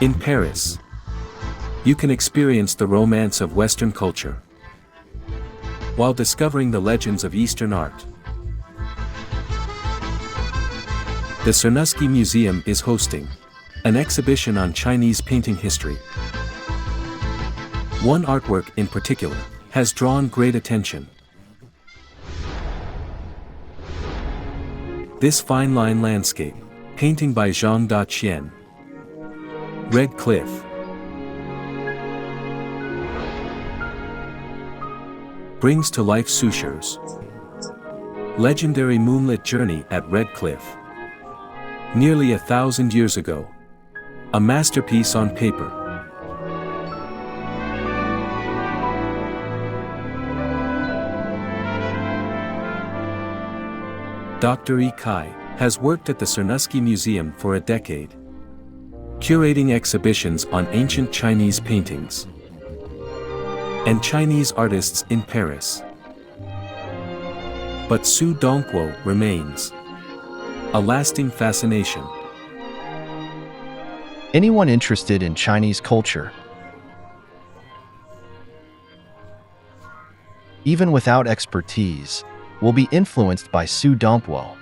In Paris, you can experience the romance of Western culture while discovering the legends of Eastern art. The Cernuschi Museum is hosting an exhibition on Chinese painting history. One artwork in particular has drawn great attention. This fine line landscape painting by Zhang Daqian, Red Cliff, brings to life Su Shi's legendary moonlit journey at Red Cliff. Nearly 1,000 years ago. A masterpiece on paper. Dr. Yi Kai has worked at the Cernuschi Museum for a decade, curating exhibitions on ancient Chinese paintings and Chinese artists in Paris. But sudongpo remains a lasting fascination. Anyone interested in Chinese culture, even without expertise, will be influenced by sudongpo.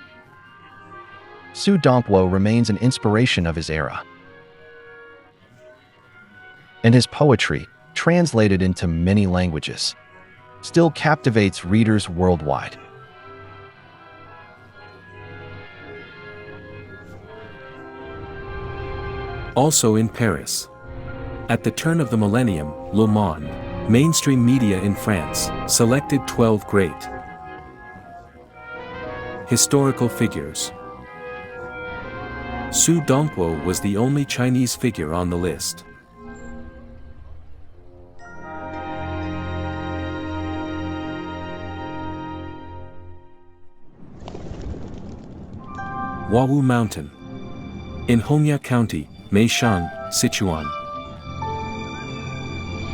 Sudongpo remains an inspiration of his era, and his poetry, translated into many languages, still captivates readers worldwide. Also in Paris. At the turn of the millennium, Le Monde, mainstream media in France, selected 12 great historical figures. Sudongpo was the only Chinese figure on the list. Huawu Mountain. In Hongya County, Meishan, Sichuan,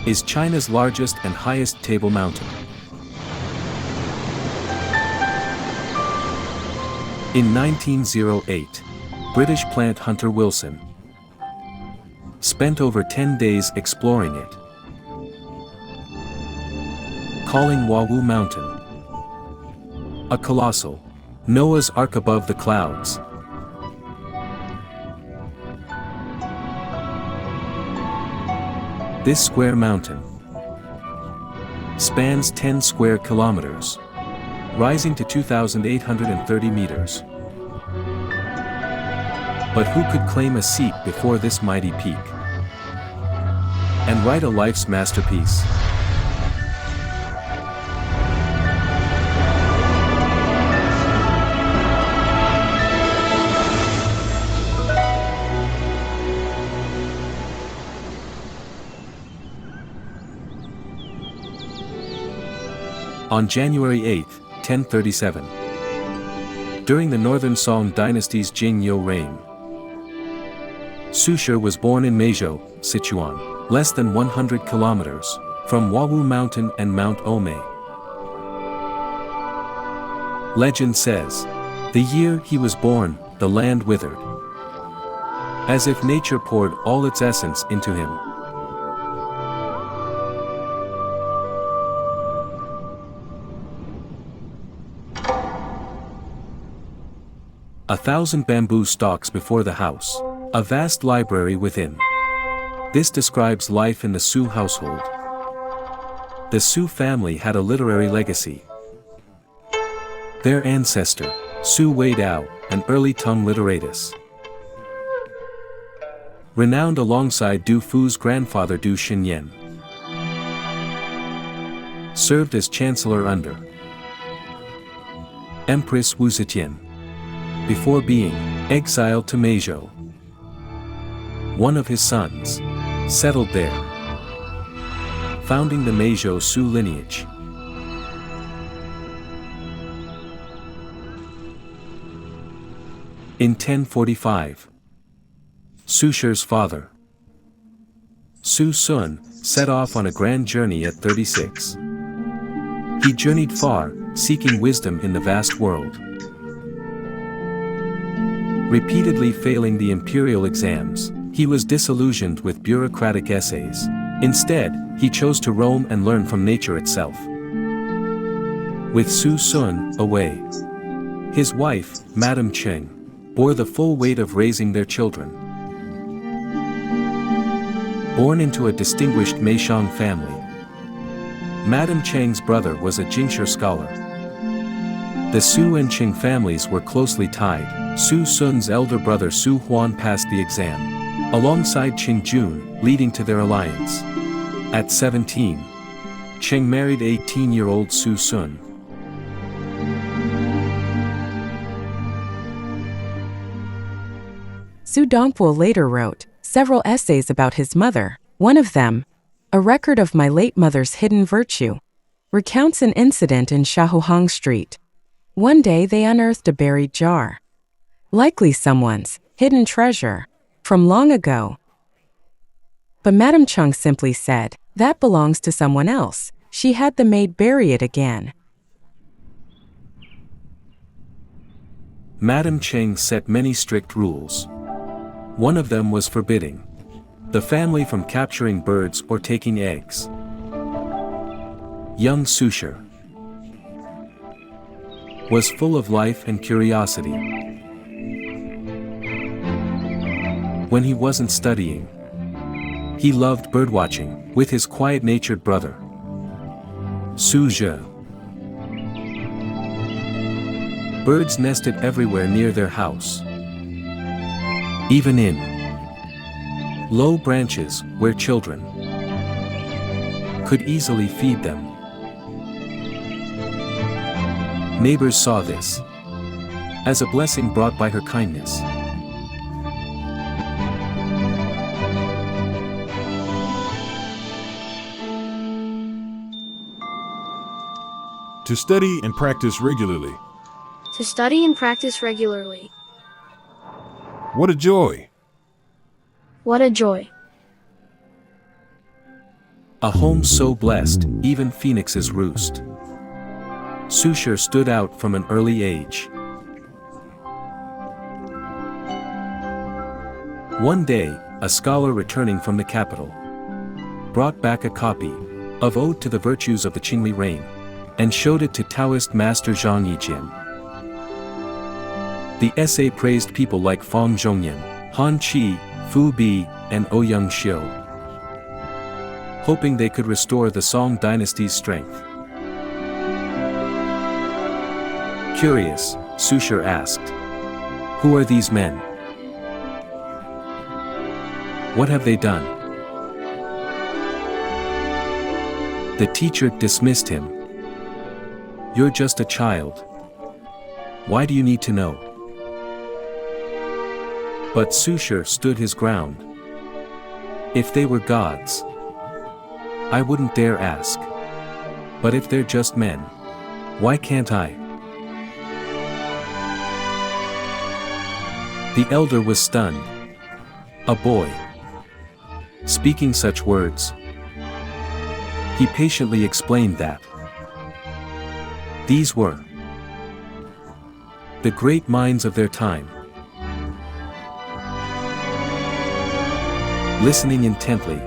is China's largest and highest table mountain. In 1908, British plant hunter Wilson spent over 10 days exploring it, calling Huawu Mountain a colossal Noah's Ark above the clouds. This square mountain spans 10 square kilometers, rising to 2,830 meters. But who could claim a seat before this mighty peak and write a life's masterpiece? On January 8, 1037, during the Northern Song dynasty's Jing-Yo reign, Su Shi was born in Meizhou, Sichuan, less than 100 kilometers from Huawu Mountain and Mount Ome. Legend says, the year he was born, the land withered, as if nature poured all its essence into him. A 1,000 bamboo stalks before the house, a vast library within. This describes life in the Su household. The Su family had a literary legacy. Their ancestor, Su Weidao, an early tongue literatus, renowned alongside Du Fu's grandfather Du Xinyan, served as chancellor under Empress Wu Zetian, before being exiled to Meizhou. One of his sons settled there, founding the Meizhou Su lineage. In 1045, Su Shi's father, Su Sun, set off on a grand journey at 36. He journeyed far, seeking wisdom in the vast world, repeatedly failing the imperial exams. He was disillusioned with bureaucratic essays. Instead, he chose to roam and learn from nature itself. With Su Sun away, his wife, Madame Cheng, bore the full weight of raising their children. Born into a distinguished Meishang family, Madame Cheng's brother was a Jingshi scholar. The Su and Cheng families were closely tied. Su Sun's elder brother Su Huan passed the exam, alongside Cheng Jun, leading to their alliance. At 17, Cheng married 18-year-old Su Sun. Sudongpo later wrote several essays about his mother. One of them, A Record of My Late Mother's Hidden Virtue, recounts an incident in Shaohong Street. One day they unearthed a buried jar, likely someone's hidden treasure from long ago. But Madame Cheng simply said, "That belongs to someone else." She had the maid bury it again. Madame Cheng set many strict rules. One of them was forbidding the family from capturing birds or taking eggs. Young Su Shi was full of life and curiosity. When he wasn't studying, he loved birdwatching with his quiet-natured brother, Su Shi. Birds nested everywhere near their house, even in low branches where children could easily feed them. Neighbors saw this as a blessing brought by her kindness. To study and practice regularly. To study and practice regularly. What a joy! What a joy! A home so blessed, even phoenixes roost. Su Shi stood out from an early age. One day, a scholar returning from the capital brought back a copy of Ode to the Virtues of the Qingli Reign and showed it to Taoist master Zhang Yijian. The essay praised people like Fang Zhongyan, Han Qi, Fu Bi, and Ouyang Xiu, hoping they could restore the Song dynasty's strength. Curious, Su Shi asked, "Who are these men? What have they done?" The teacher dismissed him. "You're just a child. Why do you need to know?" But Su Shi stood his ground. "If they were gods, I wouldn't dare ask. But if they're just men, why can't I?" The elder was stunned. A boy speaking such words. He patiently explained that these were the great minds of their time. Listening intently,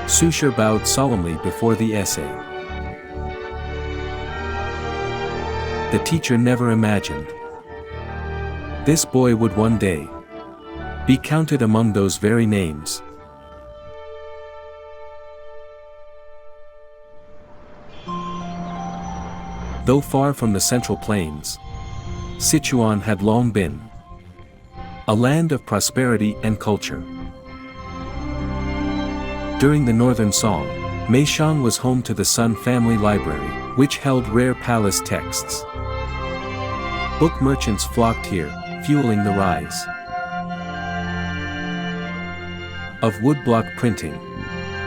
Su Shi bowed solemnly before the essay. The teacher never imagined this boy would one day be counted among those very names. Though far from the Central Plains, Sichuan had long been a land of prosperity and culture. During the Northern Song, Meishang was home to the Sun family library, which held rare palace texts. Book merchants flocked here, fueling the rise of woodblock printing.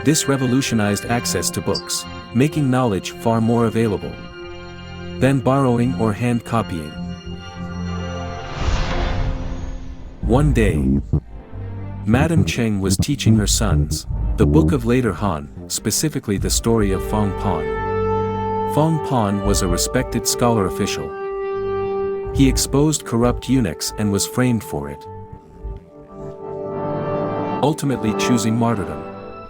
This revolutionized access to books, making knowledge far more available than borrowing or hand copying. One day, Madame Cheng was teaching her sons the Book of Later Han, specifically the story of Fang Pan. Fang Pan was a respected scholar official. He exposed corrupt eunuchs and was framed for it. ultimately choosing martyrdom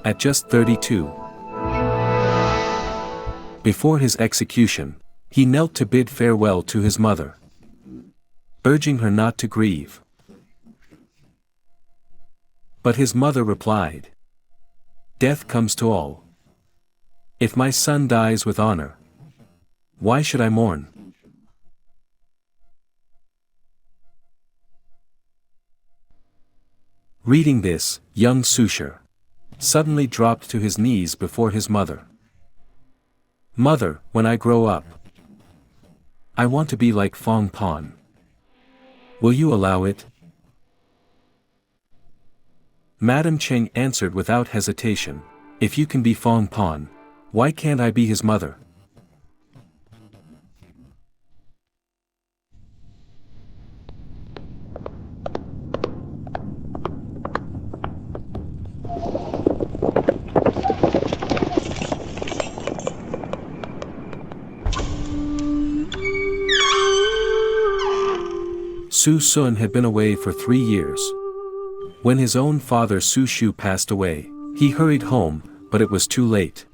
at just 32. Before his execution, he knelt to bid farewell to his mother, urging her not to grieve. But his mother replied, "Death comes to all. If my son dies with honor, why should I mourn?" Reading this, young Su Shi suddenly dropped to his knees before his mother. "Mother, when I grow up, I want to be like Fong Pan. Will you allow it?" Madame Cheng answered without hesitation, "If you can be Fong Pan, why can't I be his mother?" Su Sun had been away for 3 years. When his own father Su Shi passed away, he hurried home, but it was too late.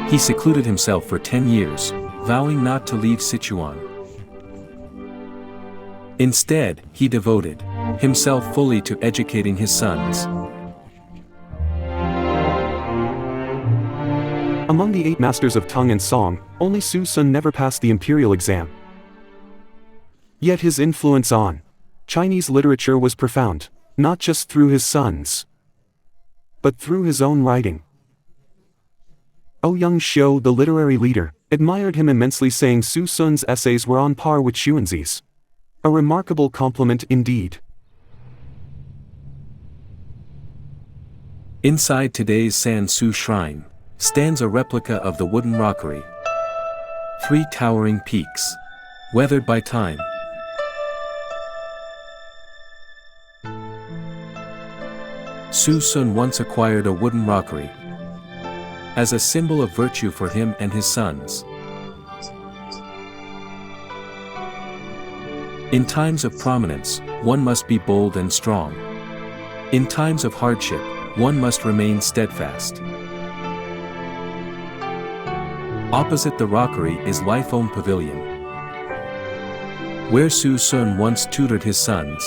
He secluded himself for 10 years, vowing not to leave Sichuan. Instead, he devoted himself fully to educating his sons. Among the 8 masters of tongue and song, only Su Sun never passed the imperial exam. Yet his influence on Chinese literature was profound, not just through his sons, but through his own writing. Ouyang Xiu, the literary leader, admired him immensely, saying Su Sun's essays were on par with Xuanzi's. A remarkable compliment indeed. Inside today's Sansu Shrine stands a replica of the wooden rockery. 3 towering peaks, weathered by time. Su Sun once acquired a wooden rockery as a symbol of virtue for him and his sons. In times of prominence, one must be bold and strong. In times of hardship, one must remain steadfast. Opposite the rockery is Lifeome Pavilion, where Su Sun once tutored his sons.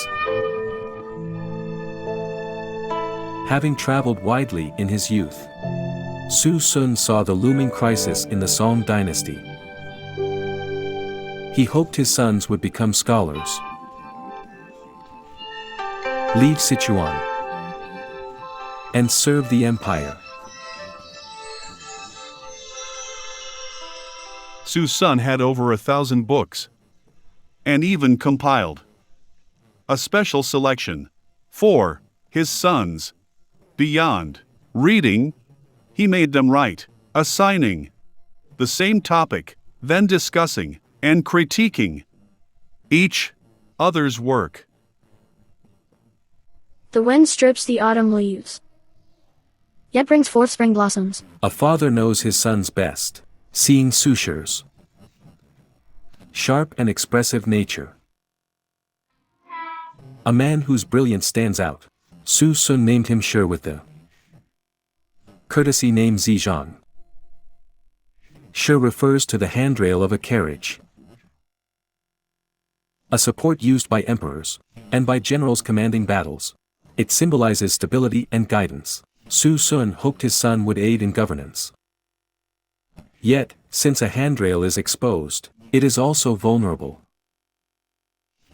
Having traveled widely in his youth, Su Sun saw the looming crisis in the Song dynasty. He hoped his sons would become scholars, leave Sichuan, and serve the empire. Su Sun had over 1,000 books, and even compiled a special selection for his sons. Beyond reading, he made them write, assigning the same topic, then discussing and critiquing each other's work. The wind strips the autumn leaves, yet brings forth spring blossoms. A father knows his sons best, seeing Su Shi's sharp and expressive nature. A man whose brilliance stands out. Su Sun named him Shi with the courtesy name Zizhan. Shi refers to the handrail of a carriage, a support used by emperors and by generals commanding battles. It symbolizes stability and guidance. Su Sun hoped his son would aid in governance. Yet, since a handrail is exposed, it is also vulnerable.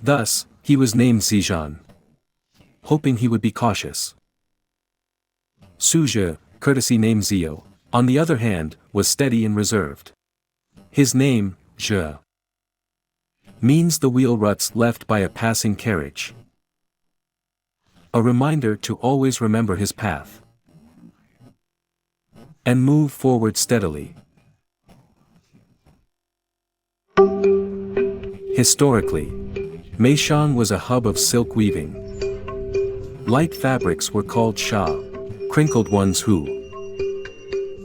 Thus, he was named Zizhan, hoping he would be cautious. Su Shi, courtesy name Zio, on the other hand, was steady and reserved. His name, Zhe, means the wheel ruts left by a passing carriage. A reminder to always remember his path and move forward steadily. Historically, Meishan was a hub of silk weaving. Light fabrics were called sha, crinkled ones hu.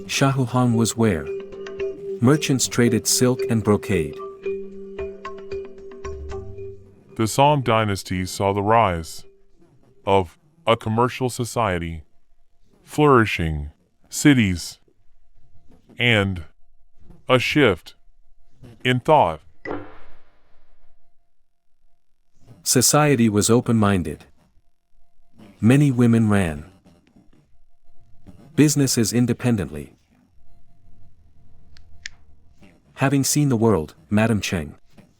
Shahuhang was where merchants traded silk and brocade. The Song dynasty saw the rise of a commercial society, flourishing cities, and a shift in thought. Society was open-minded. Many women ran businesses independently. Having seen the world, Madame Cheng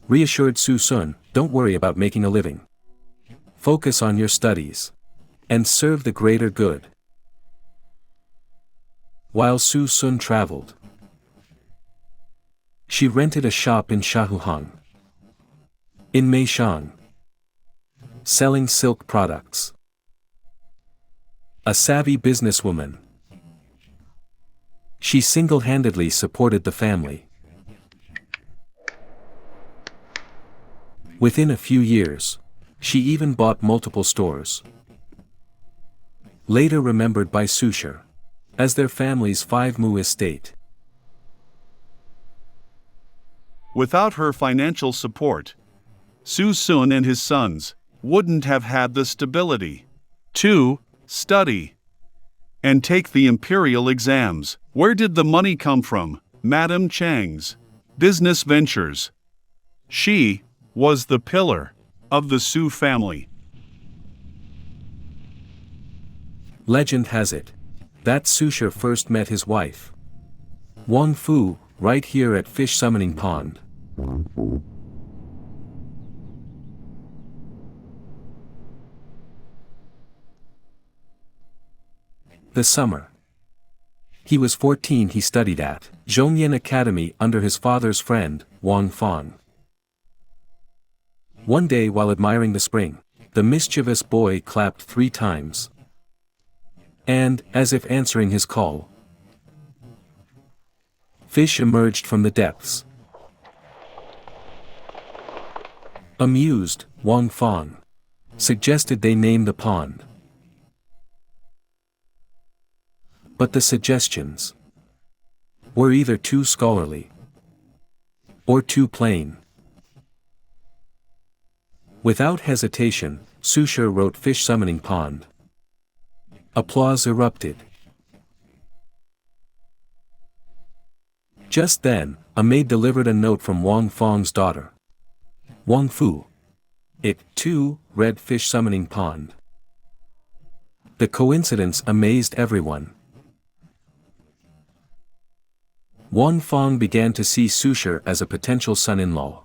reassured Su Sun, "Don't worry about making a living. Focus on your studies and serve the greater good." While Su Sun traveled, she rented a shop in Shahuhang, in Meishan, selling silk products. A savvy businesswoman, she single-handedly supported the family. Within a few years, she even bought multiple stores. Later remembered by Su Shi as their family's 5-mu estate. Without her financial support, Su Sun and his sons wouldn't have had the stability to study and take the imperial exams. Where did the money come from? Madame Cheng's business ventures. She was the pillar of the Su family. Legend has it that Su Shi first met his wife, Wang Fu, right here at Fish Summoning Pond. The summer he was 14, he studied at Zhongyan Academy under his father's friend, Wang Fan. One day while admiring the spring, the mischievous boy clapped 3 times. And, as if answering his call, fish emerged from the depths. Amused, Wang Fan suggested they name the pond. But the suggestions were either too scholarly or too plain. Without hesitation, Su Shi wrote Fish Summoning Pond. Applause erupted. Just then, a maid delivered a note from Wang Fang's daughter, Wang Fu. It, too, read Fish Summoning Pond. The coincidence amazed everyone. Wang Fang began to see Su Shi as a potential son-in-law.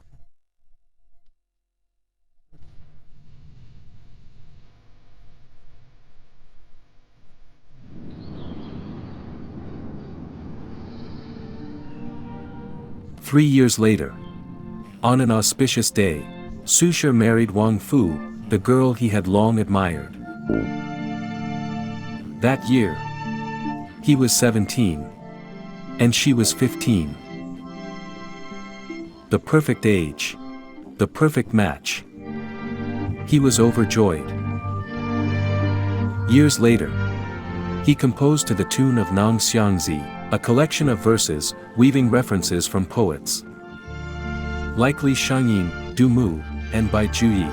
Three years later, on an auspicious day, Su Shi married Wang Fu, the girl he had long admired. That year, he was 17, and she was 15. The perfect age, the perfect match. He was overjoyed. Years later, he composed to the tune of Nang Xiangzi, a collection of verses, weaving references from poets like Li Shangyin, Du Mu, and Bai Juyi.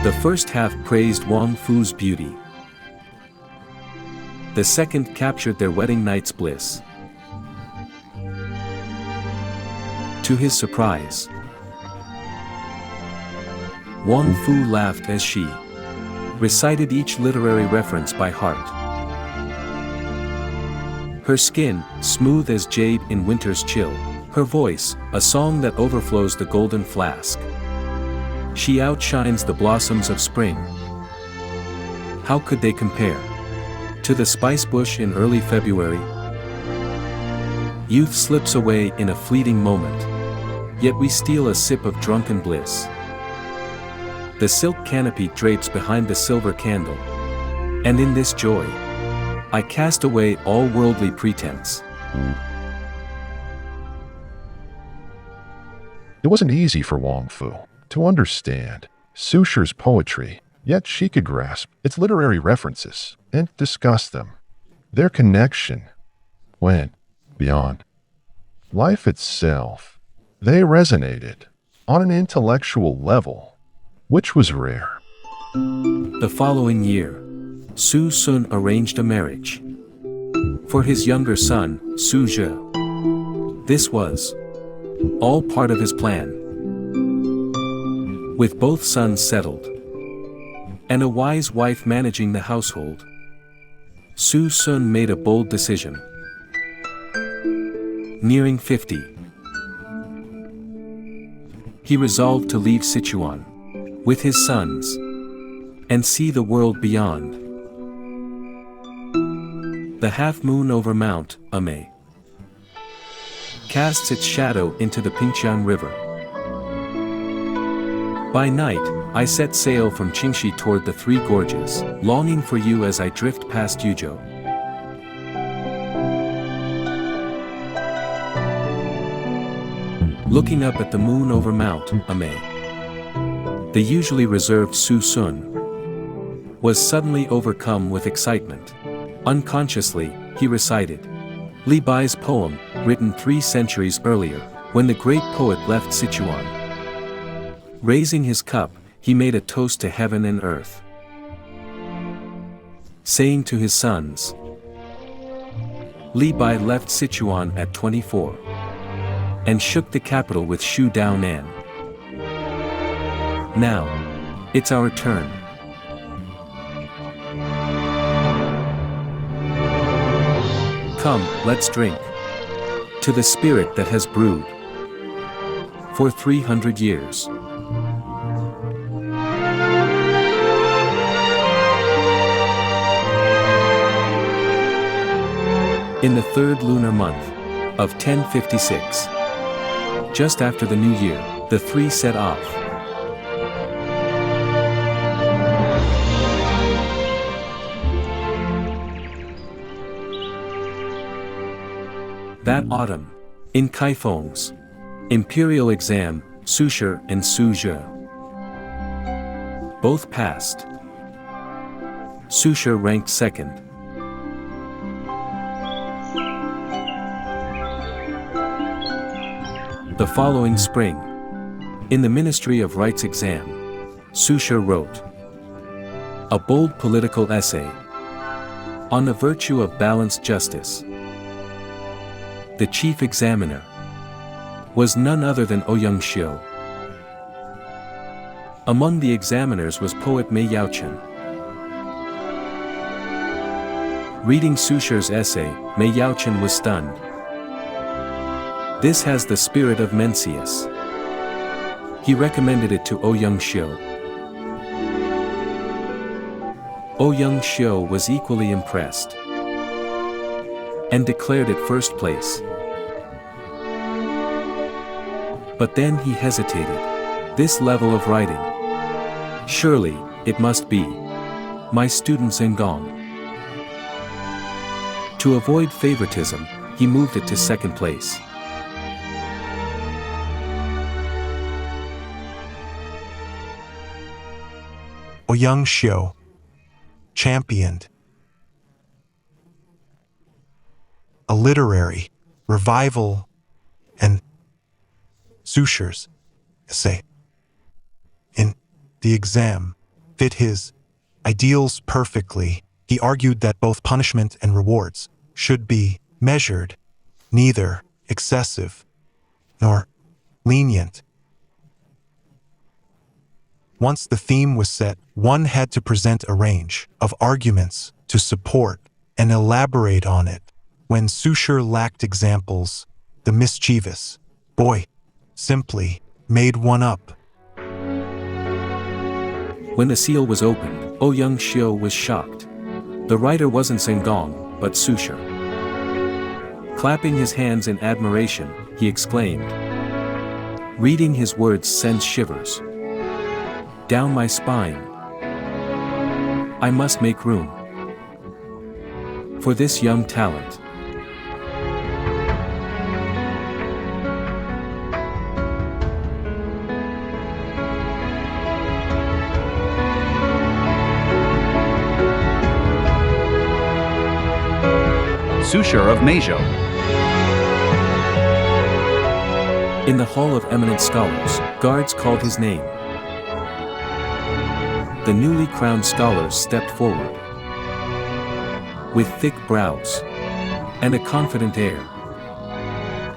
The first half praised Wang Fu's beauty. The second captured their wedding night's bliss. To his surprise, Wang Fu laughed as she recited each literary reference by heart. Her skin, smooth as jade in winter's chill. Her voice, a song that overflows the golden flask. She outshines the blossoms of spring. How could they compare to the spice bush in early February? Youth slips away in a fleeting moment, yet we steal a sip of drunken bliss. The silk canopy drapes behind the silver candle, and in this joy, I cast away all worldly pretense. It wasn't easy for Wang Fu to understand Su Shi's poetry, Yet she could grasp its literary references and discuss them. Their connection went beyond life itself. They resonated on an intellectual level, which was rare. The following year, Su Sun arranged a marriage for his younger son, Su Shi. This was all part of his plan. With both sons settled and a wise wife managing the household, Su Sun made a bold decision. Nearing 50, he resolved to leave Sichuan with his sons and see the world beyond. The half-moon over Mount Ame casts its shadow into the Pingqiang River. By night, I set sail from Qingxi toward the Three Gorges, longing for you as I drift past Yuzhou. Looking up at the moon over Mount Ame, the usually reserved Su Sun was suddenly overcome with excitement. Unconsciously, he recited Li Bai's poem, written 3 centuries earlier, when the great poet left Sichuan. Raising his cup, he made a toast to heaven and earth, saying to his sons, Li Bai left Sichuan at 24 and shook the capital with Shu Dao Nan. Now, it's our turn. Come, let's drink to the spirit that has brewed for 300 years. In the 3rd lunar month of 1056, just after the new year, the 3 set off. That autumn, in Kaifeng's imperial exam, Su Shi and Su Shi both passed. Su Shi ranked 2nd. The following spring, in the Ministry of Rights exam, Su Shi wrote a bold political essay on the virtue of balanced justice. The chief examiner was none other than Ouyang Xiu. Among the examiners was poet Mei Yaochen. Reading Su Shi's essay, Mei Yaochen was stunned. This has the spirit of Mencius. He recommended it to Ouyang Xiu. Ouyang Xiu was equally impressed and declared it first place. But then he hesitated. This level of writing, surely, it must be my student Zhengong. To avoid favoritism, he moved it to 2nd place. Ouyang Xiu championed a literary revival, and Su Shi's essay in the exam fit his ideals perfectly. He argued that both punishment and rewards should be measured, neither excessive nor lenient. Once the theme was set, one had to present a range of arguments to support and elaborate on it. When Su Shi lacked examples, the mischievous boy simply made one up. When the seal was opened, Ouyang Xiu was shocked. The writer wasn't Zhengong, but Su Shi. Clapping his hands in admiration, he exclaimed, "Reading his words sends shivers down my spine. I must make room for this young talent." Su Shi of Meizhou. In the Hall of Eminent Scholars, guards called his name. The newly crowned scholars stepped forward. With thick brows and a confident air,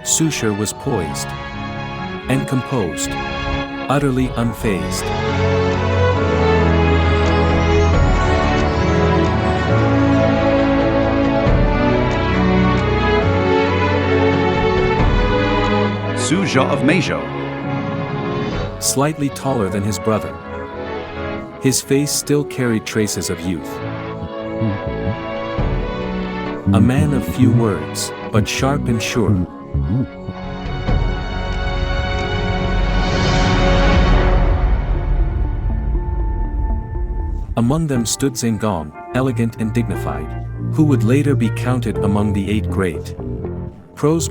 Su Shi was poised and composed, utterly unfazed. Su Shi of Meizhou. Slightly taller than his brother, his face still carried traces of youth. A man of few words, but sharp and sure. Among them stood Zhenggong, elegant and dignified, who would later be counted among the 8 great. Prose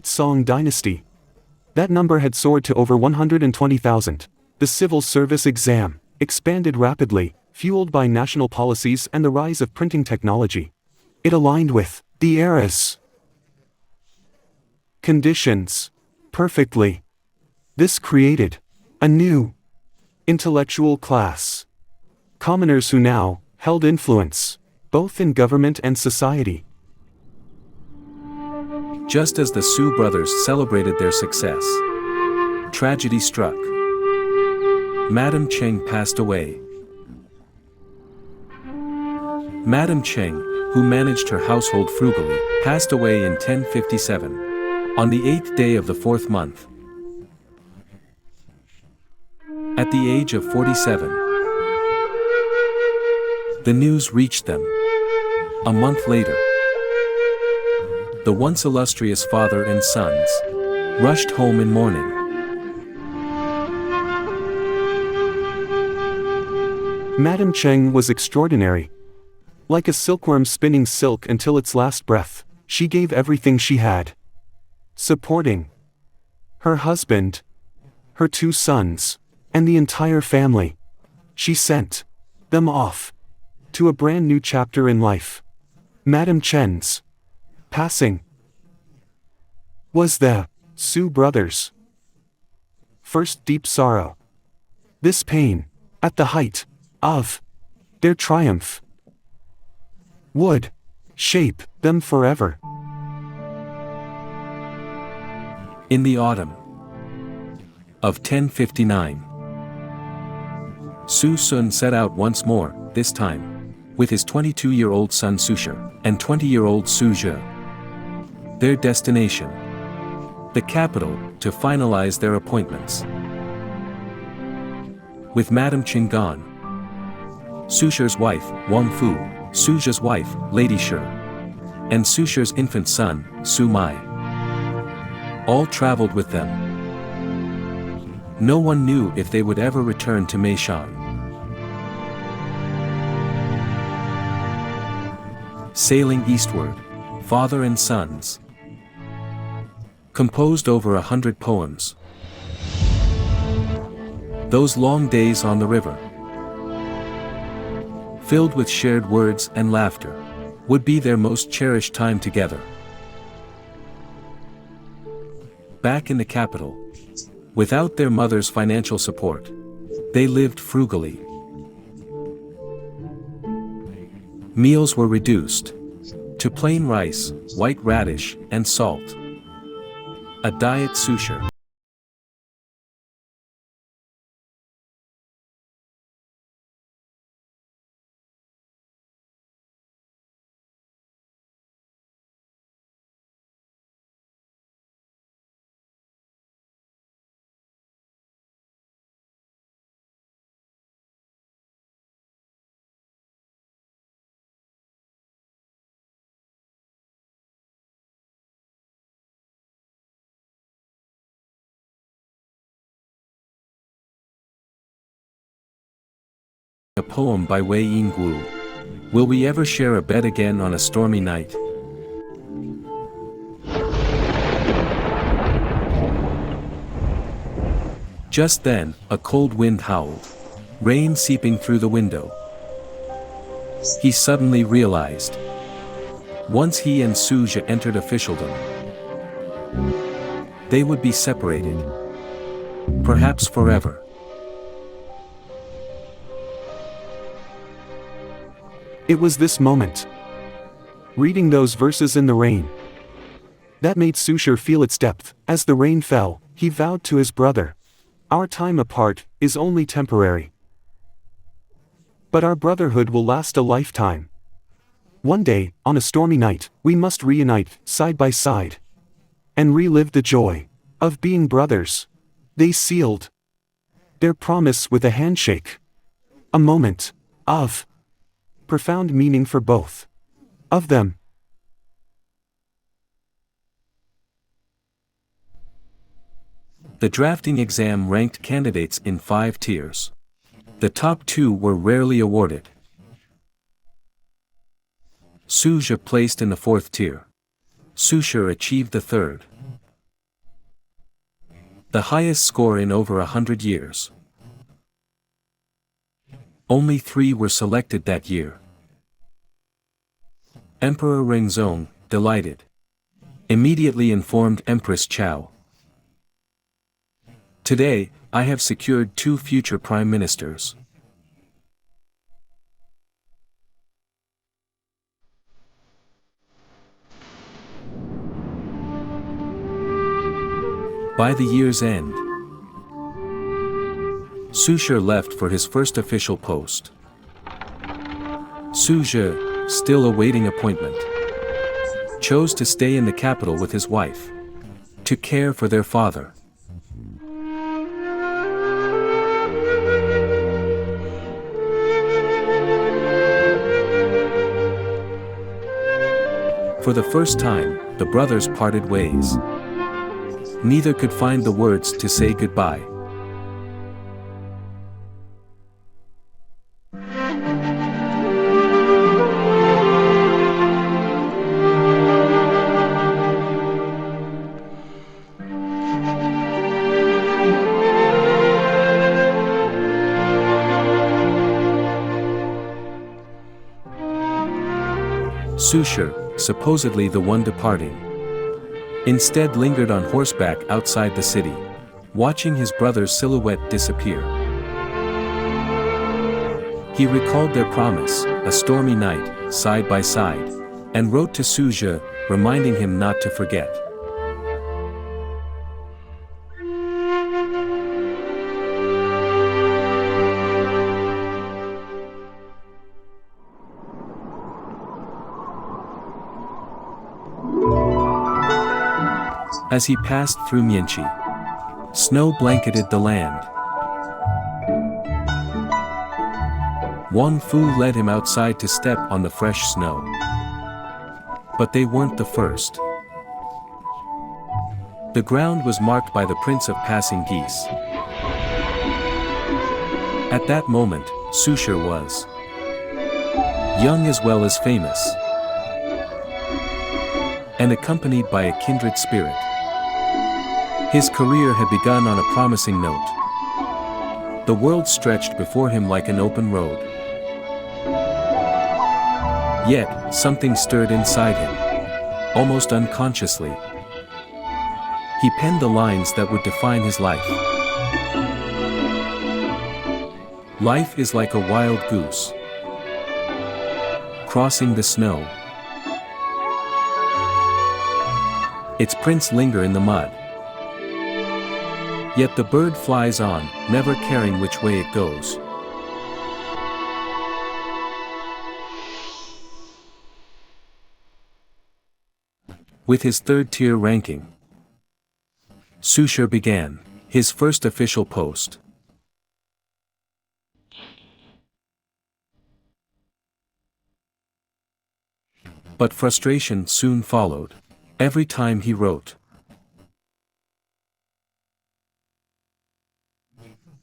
Song dynasty. That number had soared to over 120,000. The civil service exam expanded rapidly, fueled by national policies and the rise of printing technology. It aligned with the era's conditions perfectly. This created a new intellectual class. Commoners who now held influence, both in government and society. Just as the Su brothers celebrated their success, tragedy struck. Madame Cheng passed away. Madame Cheng, who managed her household frugally, passed away in 1057, on the 8th day of the 4th month. At the age of 47, the news reached them. A month later, the once illustrious father and sons rushed home in mourning. Madame Cheng was extraordinary. Like a silkworm spinning silk until its last breath, she gave everything she had. Supporting her husband, her 2 sons, and the entire family. She sent them off to a brand new chapter in life. Madame Chen's passing was the Su brothers' first deep sorrow. This pain, at the height of their triumph, would shape them forever. In the autumn of 1059, Su Sun set out once more, this time with his 22-year-old son Su Shi and 20-year-old Su Shi. Their destination, the capital, to finalize their appointments. With Madame Cheng gone, Su Shi's wife, Wang Fu, Su Shi's wife, Lady Shi, and Su Shi's infant son, Su Mai, all traveled with them. No one knew if they would ever return to Meishan. Sailing eastward, father and sons, composed over 100 poems. Those long days on the river, filled with shared words and laughter, would be their most cherished time together. Back in the capital, without their mother's financial support, they lived frugally. Meals were reduced to plain rice, white radish, and salt. A diet sushi. A poem by Wei Yingguo. Will we ever share a bed again on a stormy night? Just then, a cold wind howled, rain seeping through the window. He suddenly realized, once he and Su Shi entered officialdom, they would be separated, perhaps forever. It was this moment, reading those verses in the rain, that made Su Shi feel its depth. As the rain fell, he vowed to his brother, "Our time apart is only temporary, but our brotherhood will last a lifetime. One day, on a stormy night, we must reunite, side by side, and relive the joy of being brothers." They sealed their promise with a handshake, a moment of profound meaning for both of them. The drafting exam ranked candidates in 5 tiers. The top 2 were rarely awarded. Su Shi placed in the 4th tier. Su Shi achieved the 3rd. The highest score in over 100 years. Only 3 were selected that year. Emperor Rengzong, delighted, immediately informed Empress Chao, "Today, I have secured 2 future prime ministers." By the year's end, Su Shi left for his first official post. Su Shi, still awaiting appointment, chose to stay in the capital with his wife, to care for their father. For the first time, the brothers parted ways. Neither could find the words to say goodbye. Su Shi, supposedly the one departing, instead lingered on horseback outside the city, watching his brother's silhouette disappear. He recalled their promise, a stormy night, side by side, and wrote to Su Shi, reminding him not to forget. As he passed through Mianqi, snow blanketed the land. Wang Fu led him outside to step on the fresh snow. But they weren't the first. The ground was marked by the prints of passing geese. At that moment, Su Shi was young as well as famous, and accompanied by a kindred spirit. His career had begun on a promising note. The world stretched before him like an open road. Yet, something stirred inside him, almost unconsciously. He penned the lines that would define his life. Life is like a wild goose, crossing the snow. Its prints linger in the mud. Yet the bird flies on, never caring which way it goes. With his third-tier ranking, Su Shi began his first official post. But frustration soon followed, every time he wrote.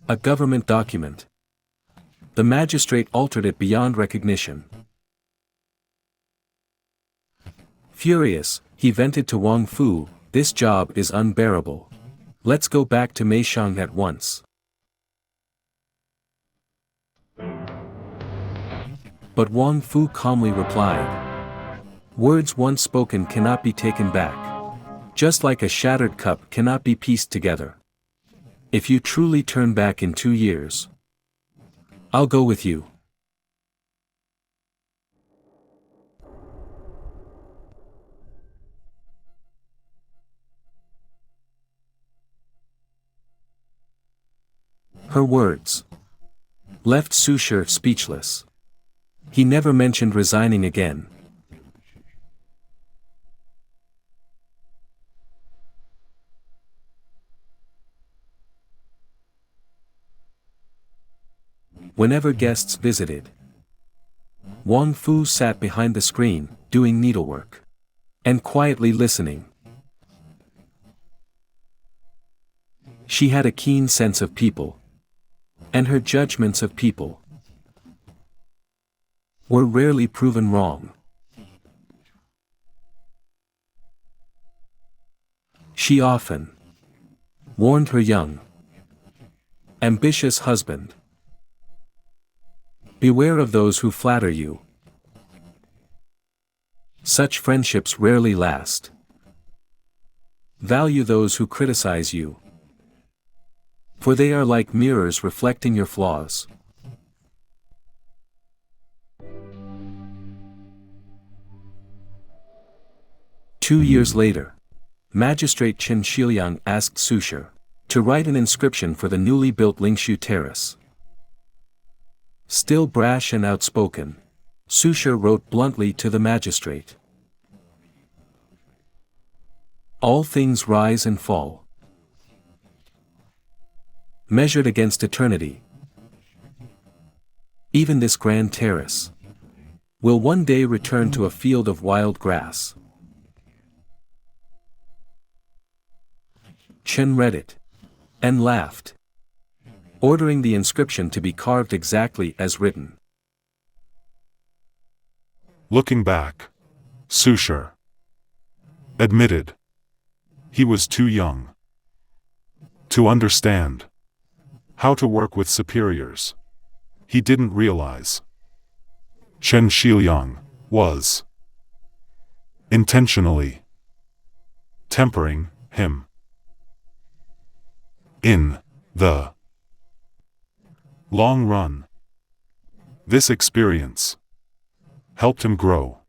A government document. The magistrate altered it beyond recognition. Furious, he vented to Wang Fu, "This job is unbearable. Let's go back to Meishang at once." But Wang Fu calmly replied, "Words once spoken cannot be taken back. Just like a shattered cup cannot be pieced together. If you truly turn back in 2 years, I'll go with you." Her words left Su Shi speechless. He never mentioned resigning again. Whenever guests visited, Wang Fu sat behind the screen, doing needlework, and quietly listening. She had a keen sense of people, and her judgments of people were rarely proven wrong. She often warned her young, ambitious husband, "Beware of those who flatter you. Such friendships rarely last. Value those who criticize you, for they are like mirrors reflecting your flaws." Two years later, Magistrate Chen Shiliang asked Su Shi to write an inscription for the newly built Lingshu Terrace. Still brash and outspoken, Su Shi wrote bluntly to the magistrate, "All things rise and fall, measured against eternity. Even this grand terrace will one day return to a field of wild grass." Chen read it and laughed, ordering the inscription to be carved exactly as written. Looking back, Su Shi admitted he was too young to understand how to work with superiors. He didn't realize Chen Shiliang was intentionally tempering him. In the long run, this experience helped him grow.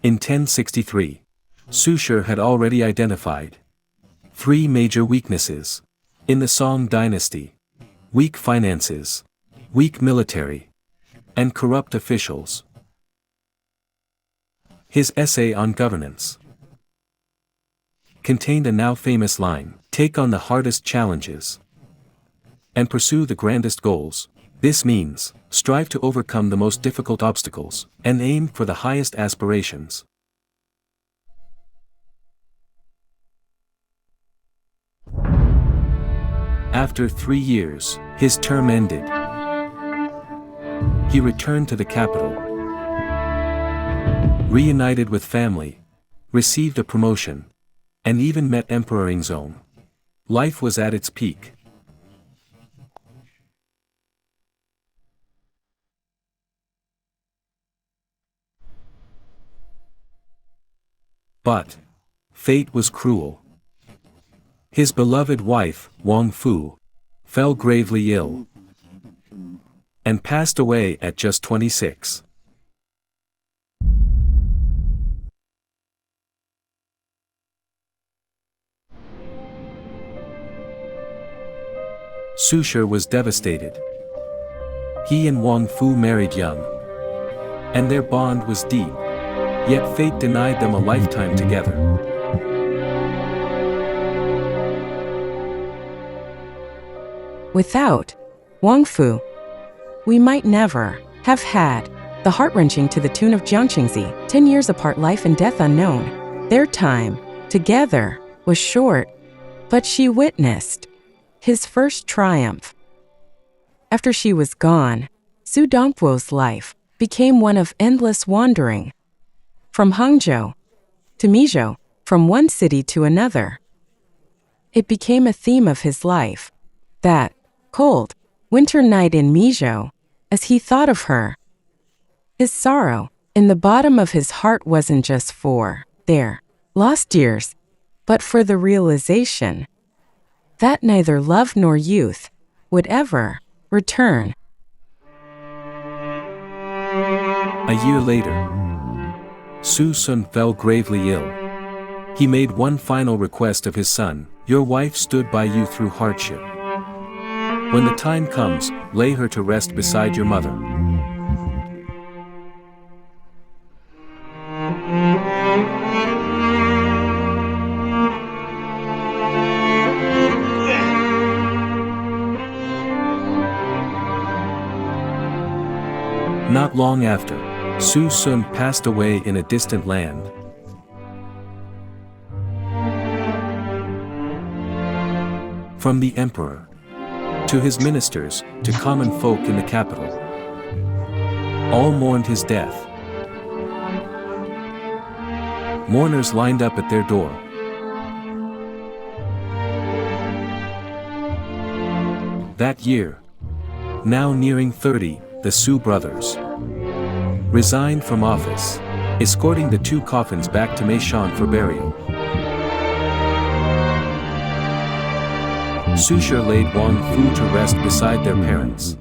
In 1063, Su Shi had already identified 3 major weaknesses in the Song dynasty: weak finances, weak military, and corrupt officials. His essay on governance contained a now famous line, "Take on the hardest challenges and pursue the grandest goals. This means, strive to overcome the most difficult obstacles, and aim for the highest aspirations." After 3 years, his term ended. He returned to the capital, reunited with family, received a promotion, and even met Emperor Ingzong. Life was at its peak. But fate was cruel. His beloved wife, Wang Fu, fell gravely ill and passed away at just 26. Su Shi was devastated. He and Wang Fu married young, and their bond was deep, yet fate denied them a lifetime together. Without Wang Fu, we might never have had the heart-wrenching To the Tune of Jiangqingzi, 10 years apart, life and death unknown. Their time together was short, but she witnessed his first triumph. After she was gone, Sudongpo's life became one of endless wandering. From Hangzhou to Mizhou, from one city to another. It became a theme of his life. That cold winter night in Mizhou, as he thought of her. His sorrow in the bottom of his heart wasn't just for their lost years, but for the realization that neither love nor youth would ever return. A year later, Su Sun fell gravely ill. He made one final request of his son: "Your wife stood by you through hardship. When the time comes, lay her to rest beside your mother." Not long after, Su Sun passed away in a distant land. From the emperor, to his ministers, to common folk in the capital, all mourned his death. Mourners lined up at their door. That year, now nearing 30, the Su brothers resigned from office, escorting the two coffins back to Meishan for burial. Su Shi laid Wang Fu to rest beside their parents.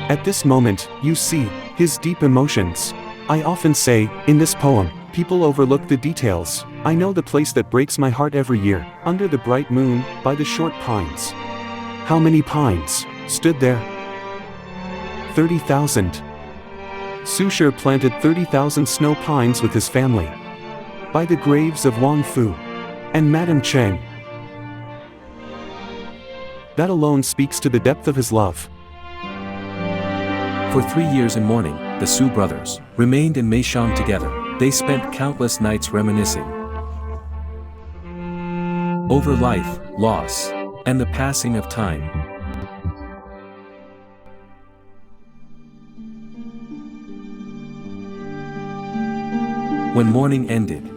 At this moment, you see his deep emotions. I often say, in this poem, people overlook the details. I know the place that breaks my heart every year, under the bright moon, by the short pines. How many pines stood there? 30,000. Su Shi planted 30,000 snow pines with his family by the graves of Wang Fu and Madame Cheng. That alone speaks to the depth of his love. For 3 years in mourning, the Su brothers remained in Meishan together. They spent countless nights reminiscing over life, loss, and the passing of time. When mourning ended,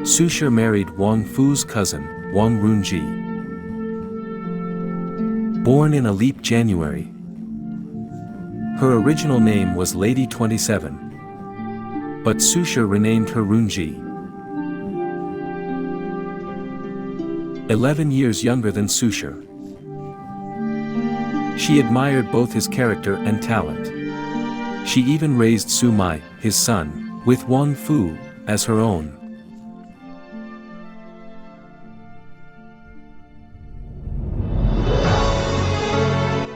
Su Shi married Wang Fu's cousin, Wang Runji. Born in a leap January, her original name was Lady 27, but Su Shi renamed her Runji. 11 years younger than Su Shi, she admired both his character and talent. She even raised Su Mai, his son, with Wang Fu as her own.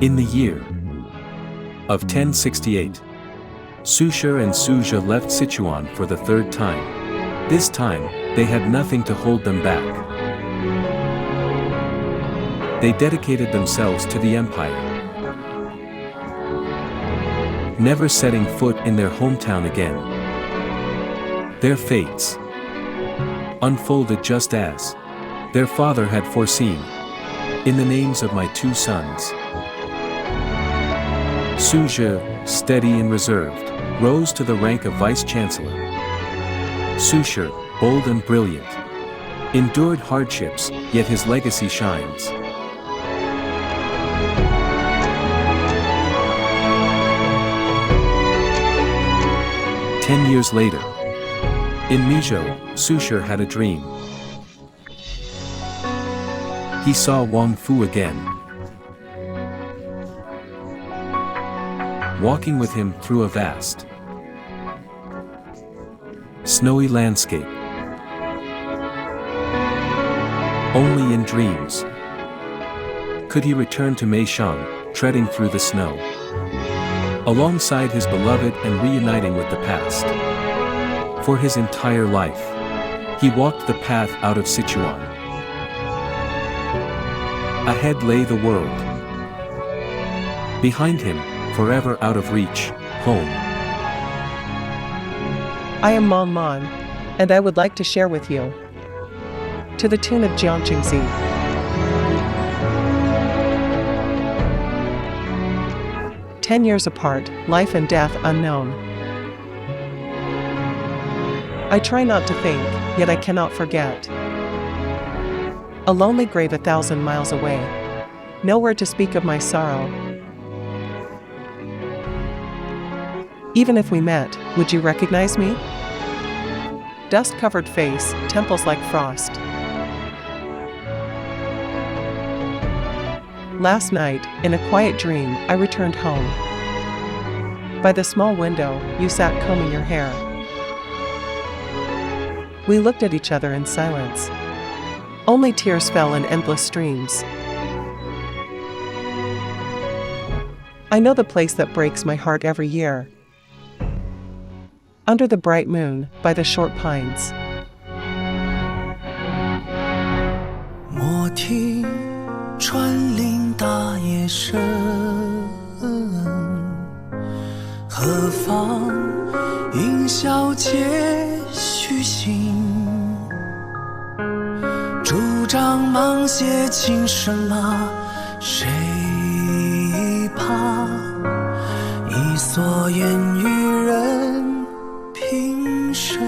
In the year of 1068, Su Shi and Su Zhi left Sichuan for the third time. This time, they had nothing to hold them back. They dedicated themselves to the empire, never setting foot in their hometown again. Their fates unfolded just as their father had foreseen. In the names of my two sons, Su Zhi, steady and reserved, rose to the rank of vice-chancellor. Su Shi, bold and brilliant. Endured hardships, yet his legacy shines. Ten years later, in Meizhou, Su Shi had a dream. He saw Wang Fu again, walking with him through a vast, snowy landscape. Only in dreams could he return to Meishang, treading through the snow, alongside his beloved and reuniting with the past. For his entire life, he walked the path out of Sichuan. Ahead lay the world. Behind him, forever out of reach, home. I am Mon Mon, and I would like to share with you, to the tune of Jiangqingzi. "10 years apart, life and death unknown. I try not to think, yet I cannot forget. A lonely grave 1,000 miles away, nowhere to speak of my sorrow. Even if we met, would you recognize me? Dust-covered face, temples like frost. Last night, in a quiet dream, I returned home. By the small window, you sat combing your hair. We looked at each other in silence. Only tears fell in endless streams. I know the place that breaks my heart every year. Under the bright moon, by the short pines. 莫听穿林大叶声，何妨吟啸且虚心。竹杖芒鞋轻声马，谁怕？一蓑烟雨任平生。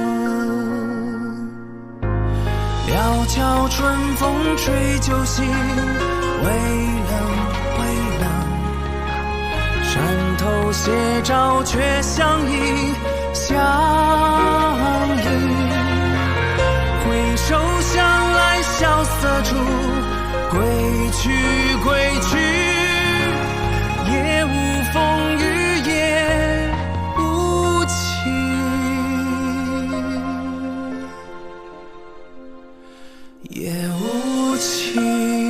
料峭春风吹酒醒，微冷微冷。山头斜照却相映相映。回首向来萧瑟处，归去归去，也无风雨也无晴，也无晴。